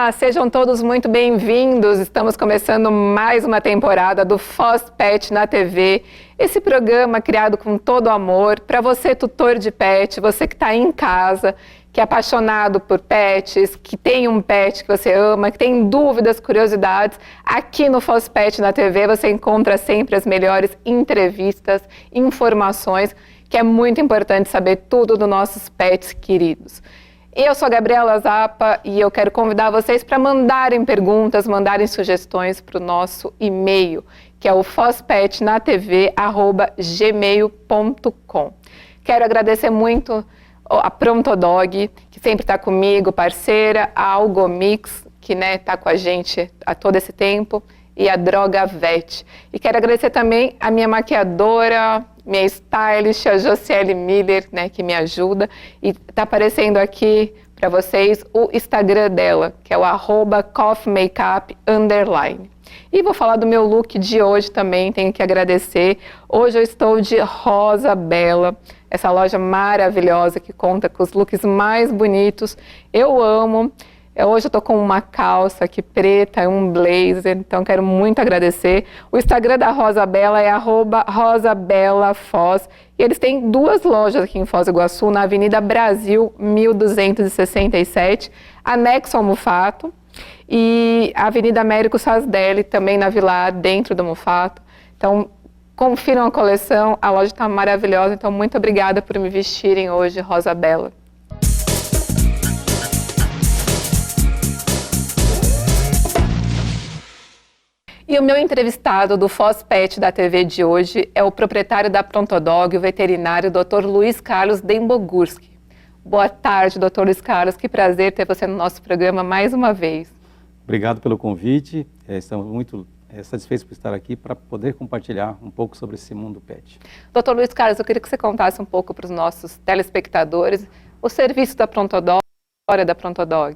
Olá, sejam todos muito bem-vindos. Estamos começando mais uma temporada do FozPet na TV. Esse programa criado com todo amor para você, tutor de pet, você que está em casa, que é apaixonado por pets, que tem um pet que você ama, que tem dúvidas, curiosidades. Aqui no FozPet na TV você encontra sempre as melhores entrevistas, informações, que é muito importante saber tudo dos nossos pets queridos. Eu sou a Gabriela Zappa e eu quero convidar vocês para mandarem perguntas, mandarem sugestões para o nosso e-mail, que é o fozpetnatv@gmail.com. Quero agradecer muito a Prontodog, que sempre está comigo, parceira, a Algomix, que está com a gente há todo esse tempo, e a Droga Vet. E quero agradecer também a minha maquiadora, minha stylist, a Josiele Miller, que me ajuda. E está aparecendo aqui para vocês o Instagram dela, que é o @coffmakeup_. E vou falar do meu look de hoje também, tenho que agradecer. Hoje eu estou de Rosa Bella, essa loja maravilhosa que conta com os looks mais bonitos. Eu amo. Hoje eu tô com uma calça aqui preta, um blazer, então quero muito agradecer. O Instagram da Rosa Bella é @RosaBellaFoz. E eles têm duas lojas aqui em Foz do Iguaçu, na Avenida Brasil, 1267, anexo ao Mufato. E a Avenida Américo Sasdelli, também na Vila, dentro do Mufato. Então, confiram a coleção, a loja está maravilhosa, então muito obrigada por me vestirem hoje, Rosa Bella. E o meu entrevistado do FozPet da TV de hoje é o proprietário da Prontodog, o veterinário Dr. Luiz Carlos Dembogurski. Boa tarde, Dr. Luiz Carlos, que prazer ter você no nosso programa mais uma vez. Obrigado pelo convite, estamos muito satisfeitos por estar aqui para poder compartilhar um pouco sobre esse mundo pet. Dr. Luiz Carlos, eu queria que você contasse um pouco para os nossos telespectadores o serviço da Prontodog, a história da Prontodog.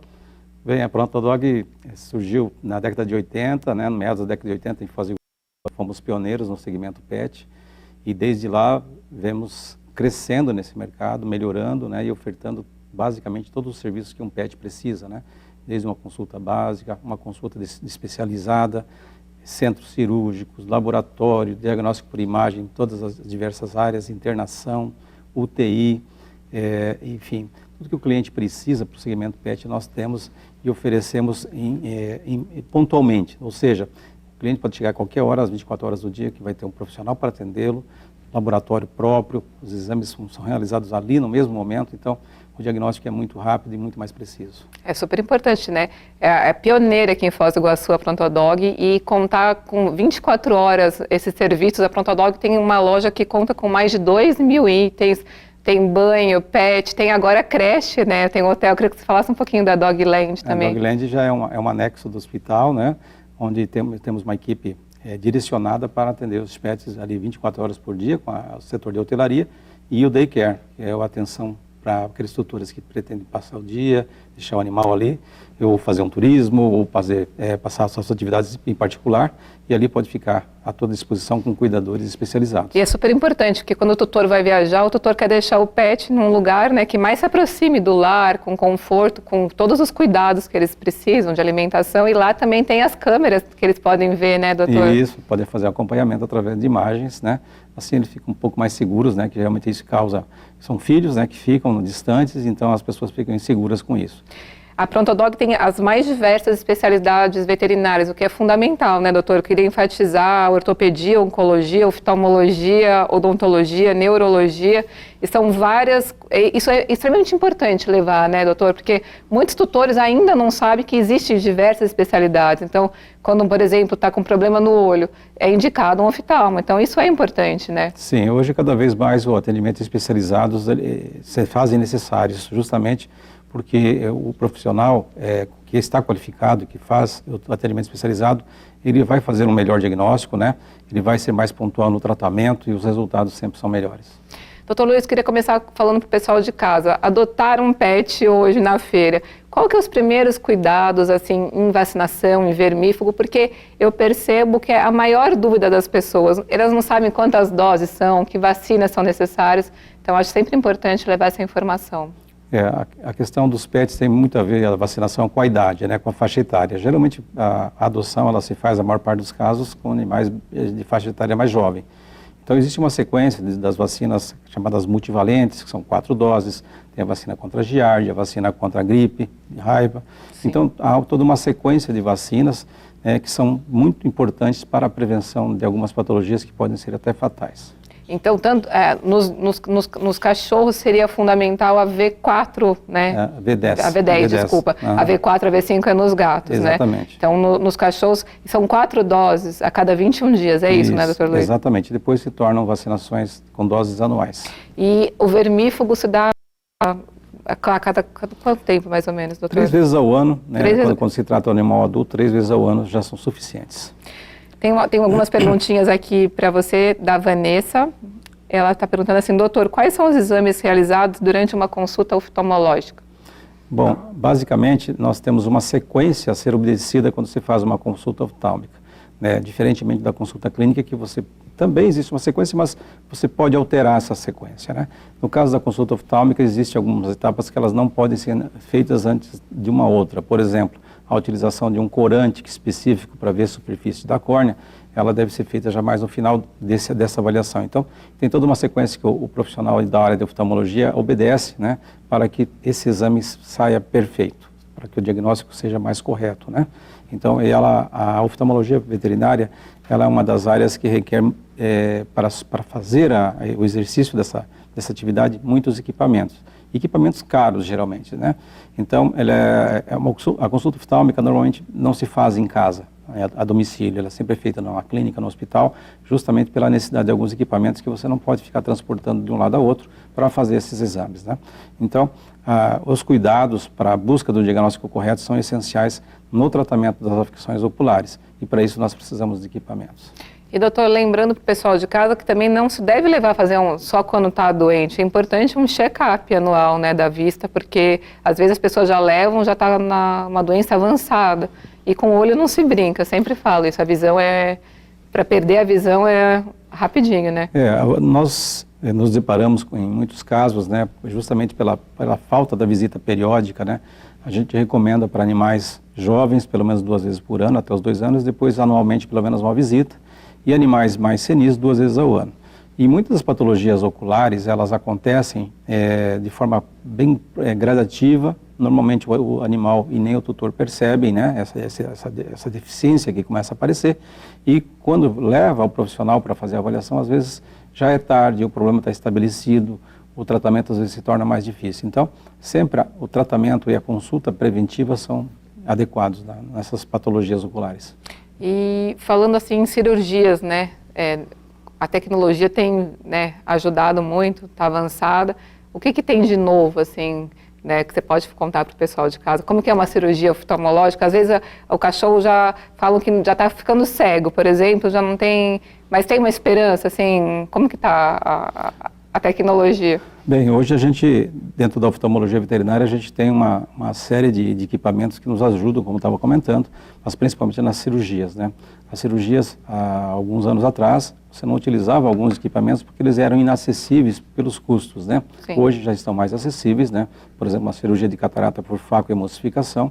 Bem, a Prontodog surgiu na década de 80, no meados da década de 80, em Foz do Iguaçu, fomos pioneiros no segmento pet e desde lá vemos crescendo nesse mercado, melhorando e ofertando basicamente todos os serviços que um pet precisa, desde uma consulta básica, uma consulta especializada, centros cirúrgicos, laboratório, diagnóstico por imagem, todas as diversas áreas, internação, UTI, enfim, tudo que o cliente precisa para o segmento pet nós temos e oferecemos pontualmente, ou seja, o cliente pode chegar a qualquer hora, às 24 horas do dia, que vai ter um profissional para atendê-lo, laboratório próprio, os exames são realizados ali no mesmo momento, então o diagnóstico é muito rápido e muito mais preciso. É super importante, É pioneira aqui em Foz do Iguaçu a Prontodog e contar com 24 horas esses serviços. A Prontodog tem uma loja que conta com mais de 2.000 itens, tem banho, pet, tem agora creche, tem hotel. Eu queria que você falasse um pouquinho da Dogland também. A Dogland já é um anexo do hospital, onde temos uma equipe direcionada para atender os pets ali 24 horas por dia, com o setor de hotelaria, e o daycare, que é a atenção para aqueles tutores que pretendem passar o dia, deixar o animal ali, ou fazer um turismo, ou passar suas atividades em particular, e ali pode ficar à toda disposição com cuidadores especializados. E é super importante, porque quando o tutor vai viajar, o tutor quer deixar o pet num lugar que mais se aproxime do lar, com conforto, com todos os cuidados que eles precisam de alimentação, e lá também tem as câmeras que eles podem ver, doutor? Isso, podem fazer acompanhamento através de imagens, Assim eles ficam um pouco mais seguros, que geralmente isso são filhos, que ficam distantes, então as pessoas ficam inseguras com isso. A Prontodog tem as mais diversas especialidades veterinárias, o que é fundamental, doutor? Eu queria enfatizar a ortopedia, oncologia, oftalmologia, odontologia, neurologia, e são várias, isso é extremamente importante levar, doutor? Porque muitos tutores ainda não sabem que existem diversas especialidades, então, quando, por exemplo, está com problema no olho, é indicado um oftalmo, então isso é importante, Sim, hoje cada vez mais o atendimento especializado se fazem necessários, justamente porque o profissional que está qualificado, que faz o atendimento especializado, ele vai fazer um melhor diagnóstico, ele vai ser mais pontual no tratamento e os resultados sempre são melhores. Doutor Luiz, queria começar falando para o pessoal de casa, adotar um pet hoje na feira, qual que é os primeiros cuidados, em vacinação, em vermífugo, porque eu percebo que é a maior dúvida das pessoas, elas não sabem quantas doses são, que vacinas são necessárias, então acho sempre importante levar essa informação. A questão dos PETs tem muito a ver a vacinação com a idade, né, com a faixa etária. Geralmente a adoção ela se faz, a maior parte dos casos, com animais de faixa etária mais jovem. Então existe uma sequência das vacinas chamadas multivalentes, que são 4 doses, tem a vacina contra a giardia, a vacina contra a gripe, raiva. Sim. Então há toda uma sequência de vacinas que são muito importantes para a prevenção de algumas patologias que podem ser até fatais. Então, tanto nos cachorros seria fundamental a V4, né? A V10. A V10, desculpa. Uhum. A V4, a V5 é nos gatos, exatamente. Né? Então, nos cachorros, são 4 doses a cada 21 dias, é isso, né, doutor Luiz? Exatamente. Depois se tornam vacinações com doses anuais. E o vermífugo se dá a cada quanto tempo, mais ou menos, doutor? 3 vezes ao ano, né? Quando se trata de um animal adulto, 3 vezes ao ano já são suficientes. Tem algumas perguntinhas aqui para você, da Vanessa. Ela está perguntando assim, doutor, quais são os exames realizados durante uma consulta oftalmológica? Bom, basicamente, nós temos uma sequência a ser obedecida quando se faz uma consulta oftálmica, né? Diferentemente da consulta clínica, que você também existe uma sequência, mas você pode alterar essa sequência, né? No caso da consulta oftálmica, existem algumas etapas que elas não podem ser feitas antes de uma outra. Por exemplo, a utilização de um corante específico para ver a superfície da córnea, ela deve ser feita já mais no final dessa avaliação. Então, tem toda uma sequência que o profissional da área de oftalmologia obedece, né, para que esse exame saia perfeito, para que o diagnóstico seja mais correto, né? Então, a oftalmologia veterinária, ela é uma das áreas que requer, para fazer o exercício dessa atividade, muitos equipamentos caros, geralmente, né? Então, a consulta oftálmica normalmente não se faz em casa, a domicílio, ela é sempre feita numa clínica, no hospital, justamente pela necessidade de alguns equipamentos que você não pode ficar transportando de um lado a outro para fazer esses exames, né? Então, os cuidados para a busca do diagnóstico correto são essenciais no tratamento das afecções oculares, e para isso nós precisamos de equipamentos. E, doutor, lembrando para o pessoal de casa que também não se deve levar a fazer só quando está doente. É importante um check-up anual, né, da vista, porque às vezes as pessoas já levam, já está numa doença avançada. E com o olho não se brinca, eu sempre falo isso. A visão para perder a visão é rapidinho, né? Nós nos deparamos em muitos casos, né, justamente pela falta da visita periódica, né? A gente recomenda para animais jovens, pelo menos 2 vezes por ano, até os 2 anos, depois anualmente pelo menos uma visita. E animais mais senis 2 vezes ao ano. E muitas das patologias oculares, elas acontecem de forma bem gradativa. Normalmente o animal e nem o tutor percebem, né, essa deficiência que começa a aparecer. E quando leva o profissional para fazer a avaliação, às vezes já é tarde, o problema está estabelecido, o tratamento às vezes se torna mais difícil. Então, sempre o tratamento e a consulta preventiva são adequados nessas patologias oculares. E falando assim em cirurgias, né, a tecnologia tem, né, ajudado muito, está avançada. O que tem de novo, assim, né, que você pode contar para o pessoal de casa? Como que é uma cirurgia oftalmológica? Às vezes o cachorro já falam que já está ficando cego, por exemplo, já não tem, mas tem uma esperança, assim, como que está a tecnologia? Bem, hoje a gente, dentro da oftalmologia veterinária, a gente tem uma série de equipamentos que nos ajudam, como estava comentando, mas principalmente nas cirurgias, né? As cirurgias, há alguns anos atrás, você não utilizava alguns equipamentos porque eles eram inacessíveis pelos custos, né? Sim. Hoje já estão mais acessíveis, né? Por exemplo, uma cirurgia de catarata por facoemulsificação,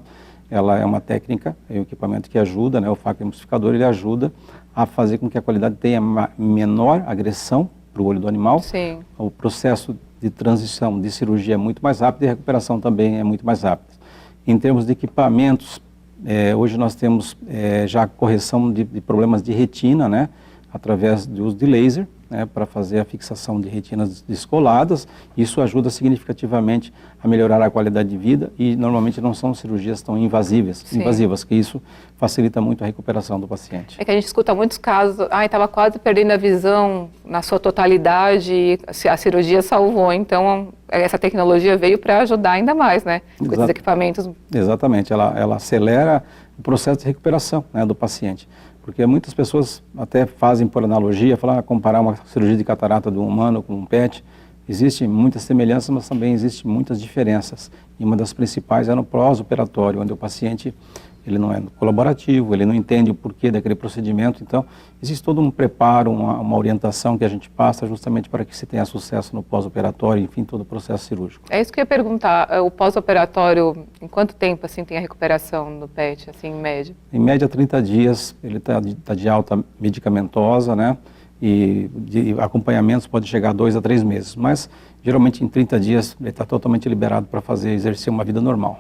ela é uma técnica, é um equipamento que ajuda, né? O facoemulsificador, ele ajuda a fazer com que a qualidade tenha menor agressão para o olho do animal. Sim. O processo de transição de cirurgia é muito mais rápido e a recuperação também é muito mais rápida. Em termos de equipamentos, hoje nós temos já correção de problemas de retina, né, através do uso de laser, né, para fazer a fixação de retinas descoladas. Isso ajuda significativamente a melhorar a qualidade de vida e normalmente não são cirurgias tão invasivas, que isso facilita muito a recuperação do paciente. É que a gente escuta muitos casos, estava quase perdendo a visão na sua totalidade e a cirurgia salvou. Então, essa tecnologia veio para ajudar ainda mais, né, com esses equipamentos. Exatamente, ela acelera o processo de recuperação, né, do paciente. Porque muitas pessoas até fazem por analogia, comparar uma cirurgia de catarata do humano com um PET. Existem muitas semelhanças, mas também existem muitas diferenças. E uma das principais é no pós-operatório, onde o paciente ele não é colaborativo, ele não entende o porquê daquele procedimento. Então, existe todo um preparo, uma orientação que a gente passa justamente para que se tenha sucesso no pós-operatório, enfim, todo o processo cirúrgico. É isso que eu ia perguntar, o pós-operatório, em quanto tempo assim tem a recuperação do PET, assim, em média? Em média, 30 dias, ele está de alta medicamentosa, né? E de acompanhamentos pode chegar a 2 a 3 meses, mas geralmente em 30 dias ele está totalmente liberado para exercer uma vida normal.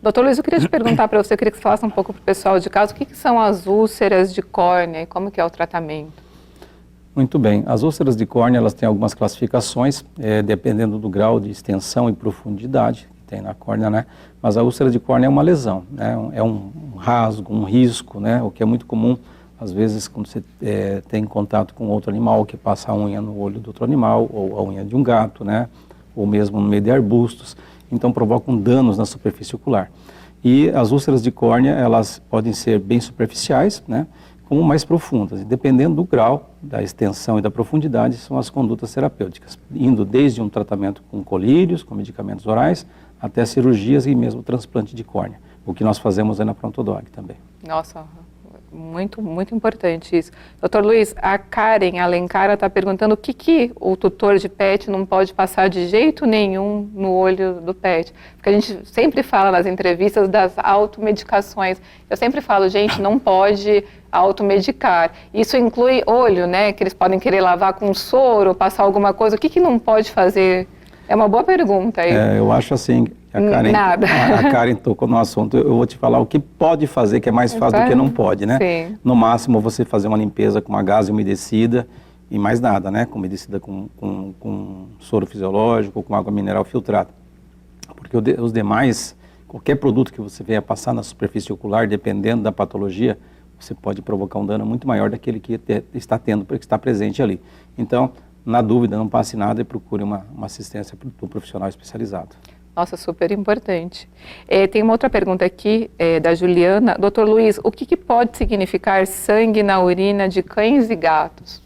Doutor Luiz, eu queria te perguntar para você, eu queria que você falasse um pouco para o pessoal de casa, o que são as úlceras de córnea e como que é o tratamento? Muito bem, as úlceras de córnea, elas têm algumas classificações, dependendo do grau de extensão e profundidade que tem na córnea, né? Mas a úlcera de córnea é uma lesão, né? É um rasgo, um risco, né? O que é muito comum, às vezes, quando você tem contato com outro animal, que passa a unha no olho do outro animal, ou a unha de um gato, né? Ou mesmo no meio de arbustos. Então provocam danos na superfície ocular. E as úlceras de córnea, elas podem ser bem superficiais, né, como mais profundas. E dependendo do grau, da extensão e da profundidade, são as condutas terapêuticas, indo desde um tratamento com colírios, com medicamentos orais, até cirurgias e mesmo transplante de córnea, o que nós fazemos aí na Prontodog também. Nossa, muito, muito importante isso. Doutor Luiz, a Karen Alencar está perguntando o que o tutor de PET não pode passar de jeito nenhum no olho do PET. Porque a gente sempre fala nas entrevistas das automedicações. Eu sempre falo, gente, não pode automedicar. Isso inclui olho, né? Que eles podem querer lavar com soro, passar alguma coisa. O que não pode fazer? É uma boa pergunta aí. Eu acho assim, a Karen tocou no assunto, eu vou te falar o que pode fazer, que é mais fácil do que não pode, né? Sim. No máximo você fazer uma limpeza com uma gase umedecida e mais nada, né? Umedecida com soro fisiológico, com água mineral filtrada. Porque os demais, qualquer produto que você venha passar na superfície ocular, dependendo da patologia, você pode provocar um dano muito maior daquele que está tendo, porque está presente ali. Então, na dúvida, não passe nada e procure uma assistência do profissional especializado. Nossa, super importante. Tem uma outra pergunta aqui, da Juliana. Doutor Luiz, o que pode significar sangue na urina de cães e gatos?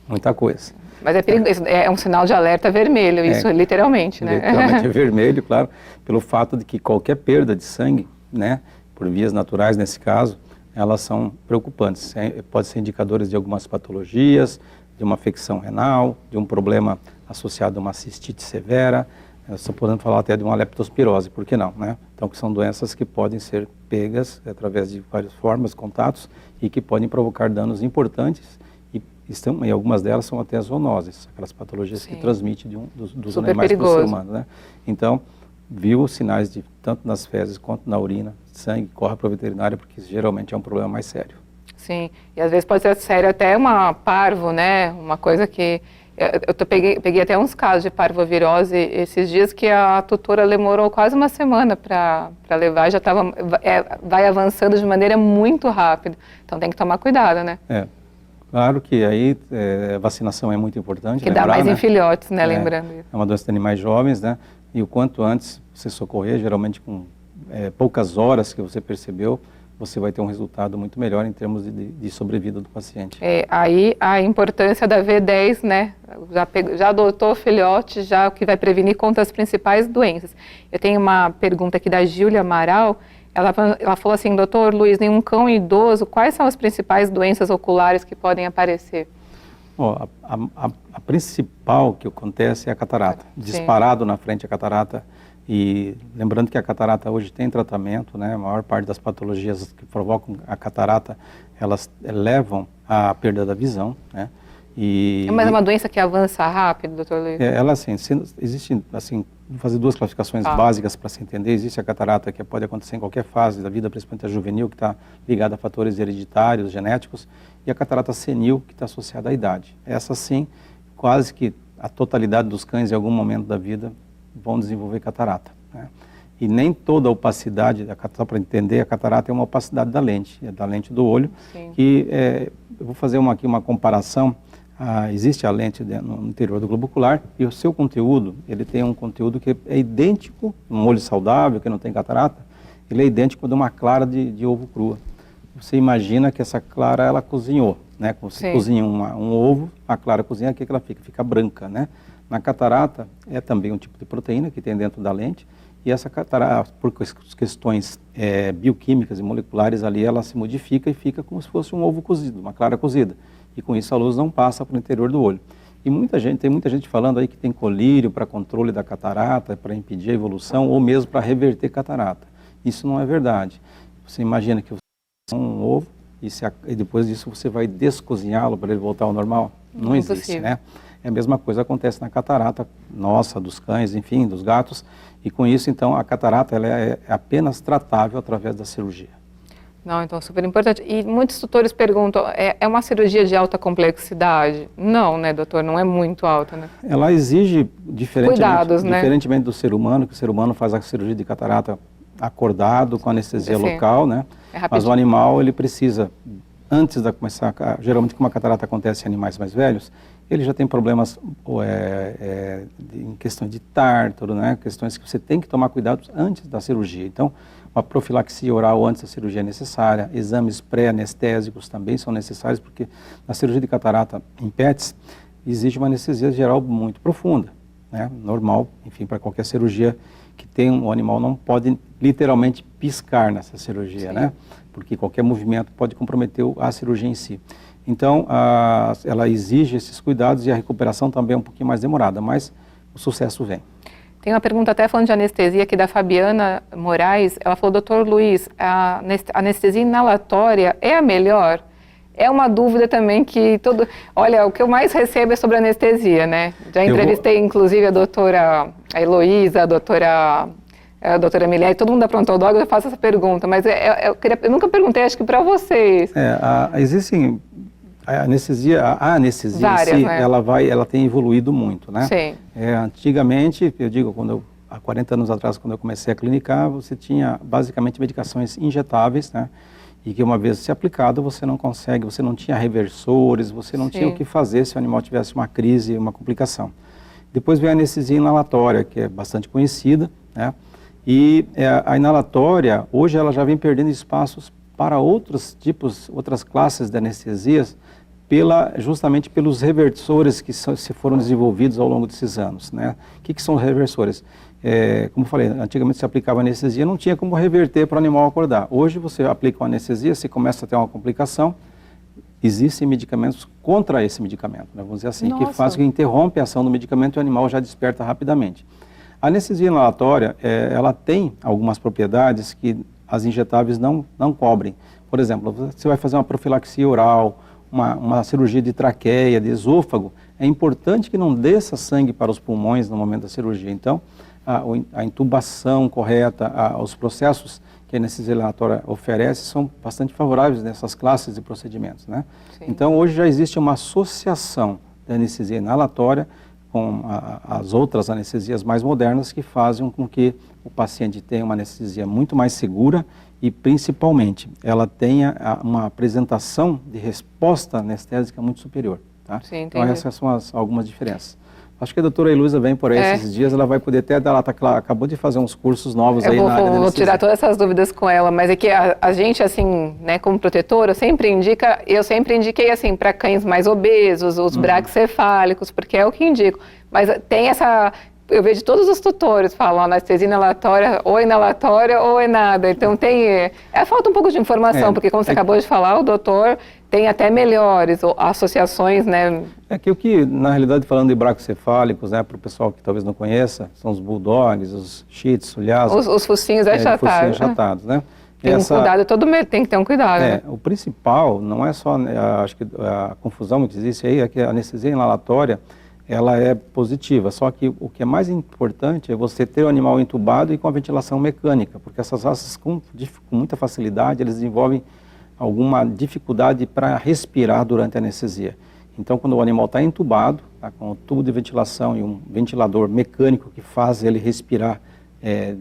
Muita coisa. Mas é perigoso, é um sinal de alerta vermelho, isso literalmente, né? Literalmente é vermelho, claro, pelo fato de que qualquer perda de sangue, né, por vias naturais nesse caso, elas são preocupantes. Pode ser indicadores de algumas patologias, de uma afecção renal, de um problema associado a uma cistite severa, só podendo falar até de uma leptospirose, por que não, né? Então, que são doenças que podem ser pegas através de várias formas, contatos, e que podem provocar danos importantes, e algumas delas são até zoonoses, aquelas patologias que transmitem dos animais para o ser humano, né? Então, viu sinais tanto nas fezes quanto na urina, sangue, corre para o veterinário, porque geralmente é um problema mais sério. Sim, e às vezes pode ser sério até uma parvo, né? Uma coisa que... Eu peguei até uns casos de parvovirose esses dias que a tutora demorou quase uma semana para levar, já vai avançando de maneira muito rápida. Então tem que tomar cuidado, né? Claro que aí vacinação é muito importante. Que dá mais em filhotes, né? Lembrando isso. É uma doença de animais jovens, né? E o quanto antes você socorrer, geralmente com poucas horas que você percebeu, você vai ter um resultado muito melhor em termos de sobrevida do paciente. Aí a importância da V10, né? Já adotou filhote, já que vai prevenir contra as principais doenças. Eu tenho uma pergunta aqui da Júlia Amaral. Ela falou assim, doutor Luiz, em um cão idoso, quais são as principais doenças oculares que podem aparecer? A principal que acontece é a catarata. Disparado na frente a catarata. E lembrando que a catarata hoje tem tratamento, né? A maior parte das patologias que provocam a catarata, elas levam à perda da visão, né? Mas é uma doença que avança rápido, doutor Luiz? Ela, assim, existe, assim, vou fazer duas classificações básicas para se entender. Existe a catarata que pode acontecer em qualquer fase da vida, principalmente a juvenil, que está ligada a fatores hereditários, genéticos, e a catarata senil, que está associada à idade. Essa, sim, quase que a totalidade dos cães, em algum momento da vida, vão desenvolver catarata, né? E nem toda a opacidade, só para entender, a catarata é uma opacidade da lente, da lente do olho. Sim. Que eu vou fazer aqui uma comparação. Existe a lente no interior do globo ocular e o seu conteúdo, ele tem um conteúdo que é idêntico, um olho saudável, que não tem catarata, ele é idêntico de uma clara de ovo crua. Você imagina que essa clara, ela cozinhou, né? Quando você cozinha um ovo, a clara cozinha, o que ela fica? Fica branca, né? Na catarata, é também um tipo de proteína que tem dentro da lente, e essa catarata, por questões bioquímicas e moleculares ali, ela se modifica e fica como se fosse um ovo cozido, uma clara cozida. E com isso a luz não passa para o interior do olho. E tem muita gente falando aí que tem colírio para controle da catarata, para impedir a evolução ou mesmo para reverter catarata. Isso não é verdade. Você imagina que você tem um ovo e depois disso você vai descozinhá-lo para ele voltar ao normal? Não existe, né? É a mesma coisa acontece na catarata nossa, dos cães, enfim, dos gatos. E com isso, então, a catarata ela é apenas tratável através da cirurgia. Não, então, super importante. E muitos tutores perguntam, é uma cirurgia de alta complexidade? Não, né, doutor? Não é muito alta, né? Ela exige, cuidados, né? Diferentemente do ser humano, que o ser humano faz a cirurgia de catarata acordado, com anestesia local, né? Mas o animal, ele precisa, antes de começar, geralmente como a catarata acontece em animais mais velhos, ele já tem problemas em questão de tártaro, né? Questões que você tem que tomar cuidado antes da cirurgia. Então, uma profilaxia oral antes da cirurgia é necessária, exames pré-anestésicos também são necessários, porque na cirurgia de catarata em pets exige uma anestesia geral muito profunda, né? Normal, enfim, para qualquer cirurgia que tem o animal não pode literalmente piscar nessa cirurgia, né? Porque qualquer movimento pode comprometer a cirurgia em si. Então, ela exige esses cuidados e a recuperação também é um pouquinho mais demorada, mas o sucesso vem. Tem uma pergunta até falando de anestesia aqui da Fabiana Moraes. Ela falou, doutor Luiz, a anestesia inalatória é a melhor? É uma dúvida também que Olha, o que eu mais recebo é sobre anestesia, né? Já entrevistei, inclusive, a doutora Heloísa, a doutora Milene, todo mundo da Pronto Dog, eu faço essa pergunta, mas eu nunca perguntei, acho que para vocês. Existem... A anestesia várias, em si, né? ela tem evoluído muito, né? Sim. Antigamente, eu digo, há 40 anos atrás, quando eu comecei a clinicar, você tinha basicamente medicações injetáveis, né? E que uma vez se aplicado, você não tinha reversores, você não tinha o que fazer se o animal tivesse uma crise, uma complicação. Depois veio a anestesia inalatória, que é bastante conhecida, né? E a inalatória, hoje ela já vem perdendo espaços para outras classes de anestesias, justamente pelos reversores que se foram desenvolvidos ao longo desses anos, né? O que são reversores? Como eu falei, antigamente se aplicava anestesia, não tinha como reverter para o animal acordar. Hoje você aplica uma anestesia, se começa a ter uma complicação, existem medicamentos contra esse medicamento, né? Vamos dizer assim, que faz que interrompe a ação do medicamento e o animal já desperta rapidamente. A anestesia inalatória, ela tem algumas propriedades que as injetáveis não cobrem. Por exemplo, você vai fazer uma profilaxia oral, uma cirurgia de traqueia, de esôfago, é importante que não desça sangue para os pulmões no momento da cirurgia. Então, a intubação correta, os processos que a anestesia inalatória oferece são bastante favoráveis nessas classes de procedimentos, né? Então, hoje já existe uma associação da anestesia inalatória com as outras anestesias mais modernas que fazem com que o paciente tenha uma anestesia muito mais segura e, principalmente, ela tenha uma apresentação de resposta anestésica muito superior, tá? Sim, então, essas são algumas diferenças. Acho que a doutora Heloísa vem por aí esses dias, ela vai poder ela acabou de fazer uns cursos novos aí na área da anestesia. Vou tirar todas essas dúvidas com ela, mas é que a gente, assim, né, como protetor, eu sempre indiquei, assim, para cães mais obesos, os braquicefálicos, porque é o que indico. Mas tem eu vejo todos os tutores falam anestesia inalatória ou é nada. Então falta um pouco de informação, porque como você acabou de falar, o doutor tem até melhores associações, né? O que, na realidade, falando de braquicefálicos, né, para o pessoal que talvez não conheça, são os bulldogs, os shih tzu, os focinhos achatados, né? Tem tem que ter um cuidado. Né? O principal não é só, acho que a confusão que existe aí é que a anestesia inalatória, ela é positiva, só que o que é mais importante é você ter o animal entubado e com a ventilação mecânica, porque essas raças com muita facilidade, eles desenvolvem alguma dificuldade para respirar durante a anestesia. Então, quando o animal está entubado, tá, com o tubo de ventilação e um ventilador mecânico que faz ele respirar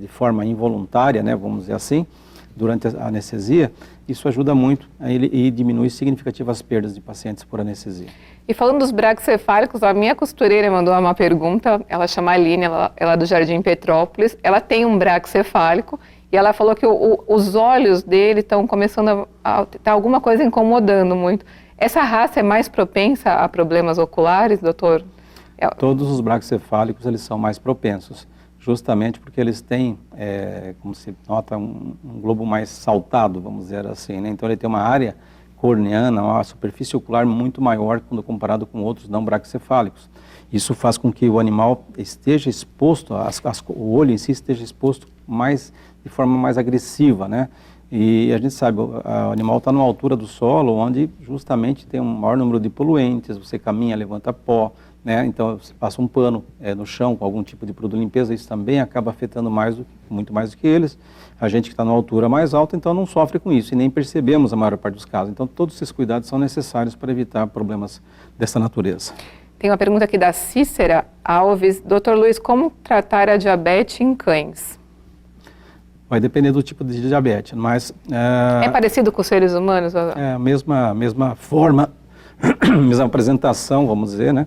de forma involuntária, né, vamos dizer assim, durante a anestesia, isso ajuda muito e diminui significativas perdas de pacientes por anestesia. E falando dos braquicefálicos, a minha costureira mandou uma pergunta, ela chama Aline, ela é do Jardim Petrópolis, ela tem um braquicefálico e ela falou que os olhos dele estão começando tá alguma coisa incomodando muito. Essa raça é mais propensa a problemas oculares, doutor? Todos os braquicefálicos, eles são mais propensos. justamente porque eles têm, como se nota, um globo mais saltado, vamos dizer assim, né? Então ele tem uma área corneana, uma superfície ocular muito maior quando comparado com outros não braquicefálicos. Isso faz com que o animal esteja exposto, o olho em si esteja exposto de forma mais agressiva, né? E a gente sabe, o animal está numa altura do solo onde justamente tem um maior número de poluentes, você caminha, levanta pó, né? Então você passa um pano no chão com algum tipo de produto de limpeza, isso também acaba afetando muito mais do que eles. A gente que está numa altura mais alta, então não sofre com isso e nem percebemos a maior parte dos casos. Então todos esses cuidados são necessários para evitar problemas dessa natureza. Tem uma pergunta aqui da Cícera Alves. Dr. Luiz, como tratar a diabetes em cães? Vai depender do tipo de diabetes, mas... É parecido com os seres humanos? É a mesma forma, mesma apresentação, vamos dizer, né?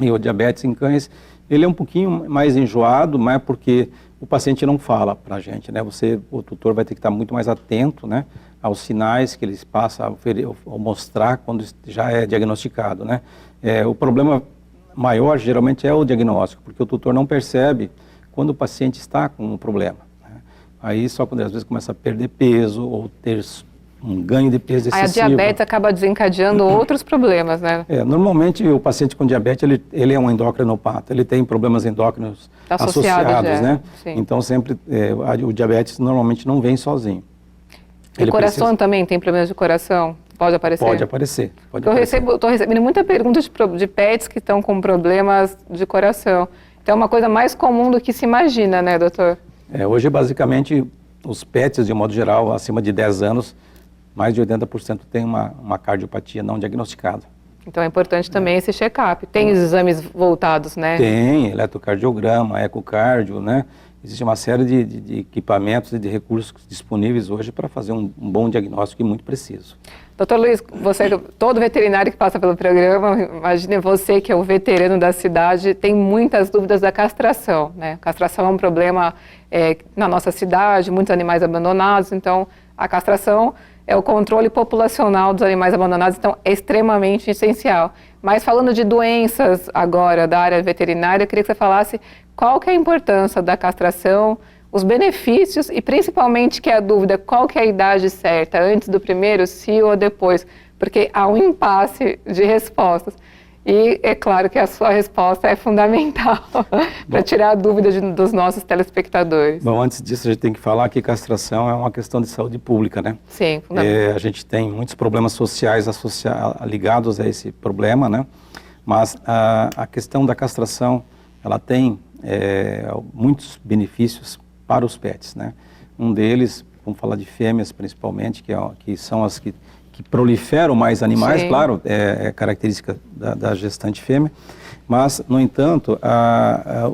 E o diabetes em cães, ele é um pouquinho mais enjoado, mas porque o paciente não fala para a gente, né? O tutor vai ter que estar muito mais atento, né, aos sinais que eles passam a mostrar quando já é diagnosticado, né? O problema maior, geralmente, é o diagnóstico, porque o tutor não percebe quando o paciente está com um problema, né? Aí só quando às vezes começa a perder peso ou ter um ganho de peso excessivo. Aí a diabetes acaba desencadeando outros problemas, né? Normalmente o paciente com diabetes, ele é um endocrinopata, ele tem problemas endócrinos associados, né? Sim. Então sempre, o diabetes normalmente não vem sozinho. E o coração também tem problemas de coração? Pode aparecer? Pode aparecer. Estou recebendo muita pergunta de pets que estão com problemas de coração. Então é uma coisa mais comum do que se imagina, né, doutor? Hoje, basicamente, os pets, de um modo geral, acima de 10 anos, mais de 80% tem uma cardiopatia não diagnosticada. Então é importante também esse check-up. Tem os exames voltados, né? Tem, eletrocardiograma, ecocardio, né? Existe uma série de equipamentos e de recursos disponíveis hoje para fazer um bom diagnóstico e muito preciso. Doutor Luiz, todo veterinário que passa pelo programa, imagine você que é o veterano da cidade, tem muitas dúvidas da castração, né? Castração é um problema na nossa cidade, muitos animais abandonados, então a castração é o controle populacional dos animais abandonados, então é extremamente essencial. Mas falando de doenças agora da área veterinária, eu queria que você falasse qual que é a importância da castração, os benefícios e principalmente que é a dúvida, qual que é a idade certa, antes do primeiro cio ou depois, porque há um impasse de respostas. E é claro que a sua resposta é fundamental para tirar a dúvida dos nossos telespectadores. Bom, antes disso a gente tem que falar que castração é uma questão de saúde pública, né? Sim, fundamental. A gente tem muitos problemas sociais ligados a esse problema, né? Mas a questão da castração, ela tem muitos benefícios para os pets, né? Um deles, vamos falar de fêmeas principalmente, que são as que proliferam mais animais. Sim. Claro, é característica da gestante fêmea, mas, no entanto,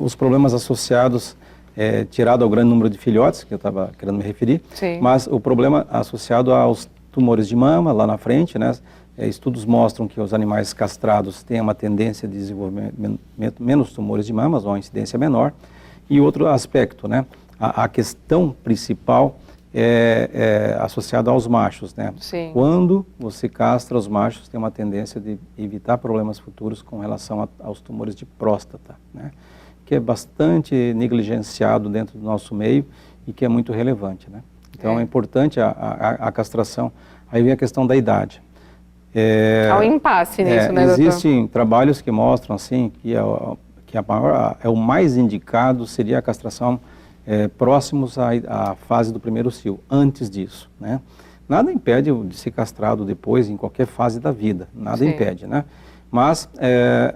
os problemas associados, tirado ao grande número de filhotes, que eu estava querendo me referir, sim, mas o problema associado aos tumores de mama, lá na frente, né? Estudos mostram que os animais castrados têm uma tendência de desenvolvimento menos tumores de mamas, ou uma incidência menor. E outro aspecto, né? A questão principal é associada aos machos, né? Sim. Quando você castra os machos, tem uma tendência de evitar problemas futuros com relação aos tumores de próstata, né? Que é bastante negligenciado dentro do nosso meio e que é muito relevante, né? Então é importante a castração. Aí vem a questão da idade. Há um impasse nisso, né, doutor? Existem trabalhos que mostram assim que o mais indicado seria a castração próximos à fase do primeiro cio, antes disso, né? Nada impede de ser castrado depois, em qualquer fase da vida, nada Sim. impede, né? Mas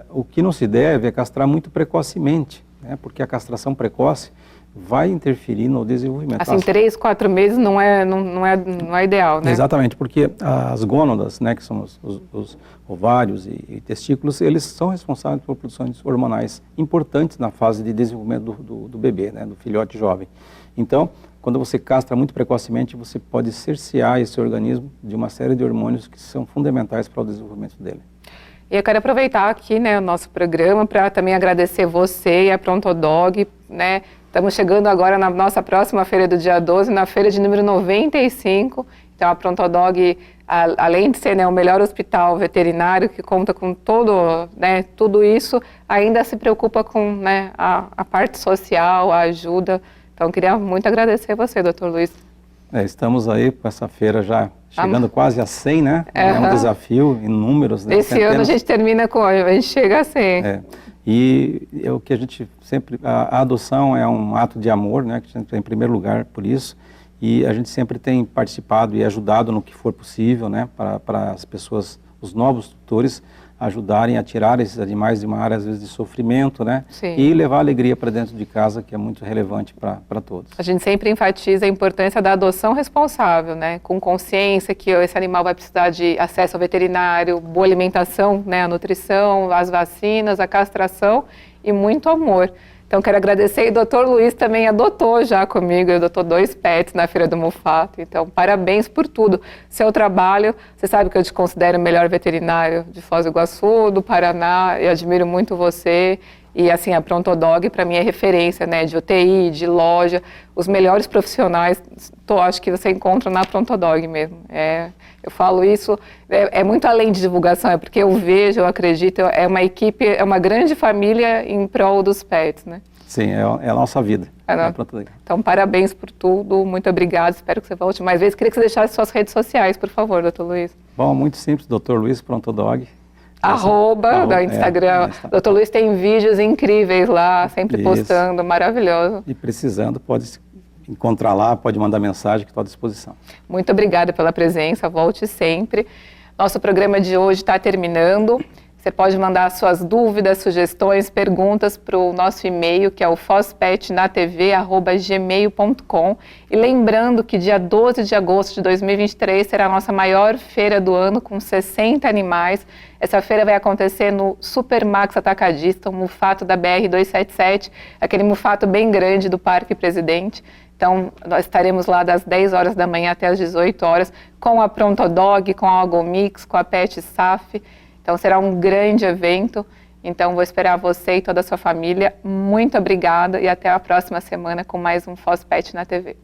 o que não se deve é castrar muito precocemente, né? Porque a castração precoce vai interferir no desenvolvimento. Assim, 3, 4 meses não é ideal, né? Exatamente, porque as gônadas, né, que são os ovários e testículos, eles são responsáveis por produções hormonais importantes na fase de desenvolvimento do bebê, né, do filhote jovem. Então, quando você castra muito precocemente, você pode cercear esse organismo de uma série de hormônios que são fundamentais para o desenvolvimento dele. E eu quero aproveitar aqui, né, o nosso programa para também agradecer você e a Prontodog, né? Estamos chegando agora na nossa próxima feira do dia 12, na feira de número 95. Então, a Prontodog além de ser, né, o melhor hospital veterinário que conta com todo, né, tudo isso, ainda se preocupa com, né, a parte social, a ajuda. Então, queria muito agradecer você, Dr. Luiz. Estamos aí com essa feira já chegando quase a 100, né? É um desafio em números, né? Esse ano a gente termina com, a gente chega a 100. E é o que a gente sempre, a adoção é um ato de amor, né? Que a gente tem em primeiro lugar por isso. E a gente sempre tem participado e ajudado no que for possível, né? Para as pessoas, os novos tutores, ajudarem a tirar esses animais de uma área, às vezes, de sofrimento, né? Sim. E levar alegria para dentro de casa, que é muito relevante para todos. A gente sempre enfatiza a importância da adoção responsável, né? Com consciência que esse animal vai precisar de acesso ao veterinário, boa alimentação, né? A nutrição, as vacinas, a castração e muito amor. Então, quero agradecer, e o Dr. Luiz também adotou já comigo, eu adotou 2 pets na Feira do Mufato, então parabéns por tudo. Seu trabalho, você sabe que eu te considero o melhor veterinário de Foz do Iguaçu, do Paraná, eu admiro muito você, e assim, a Prontodog para mim é referência, né, de UTI, de loja, os melhores profissionais, acho que você encontra na Prontodog mesmo. Eu falo isso, é muito além de divulgação, é porque eu vejo, eu acredito, é uma equipe, é uma grande família em prol dos pets, né? Sim, é a nossa vida. Então, parabéns por tudo, muito obrigado, espero que você volte mais vezes. Queria que você deixasse suas redes sociais, por favor, Dr. Luiz. Bom, muito simples, Dr. Luiz Prontodog. Arroba do Instagram. Dr. Luiz tem vídeos incríveis lá, sempre postando, maravilhoso. E precisando, pode encontrar lá, pode mandar mensagem, que estou à disposição. Muito obrigada pela presença, volte sempre. Nosso programa de hoje está terminando. Você pode mandar suas dúvidas, sugestões, perguntas para o nosso e-mail, que é o fozpetnatv@gmail.com. E lembrando que dia 12 de agosto de 2023 será a nossa maior feira do ano, com 60 animais. Essa feira vai acontecer no Supermax Atacadista, o Mufato da BR-277, aquele Mufato bem grande do Parque Presidente. Então, nós estaremos lá das 10 horas da manhã até as 18 horas, com a Prontodog, com a Algomix, com a Pet Saf. Então, será um grande evento. Então, vou esperar você e toda a sua família. Muito obrigada e até a próxima semana com mais um Foz Pet na TV.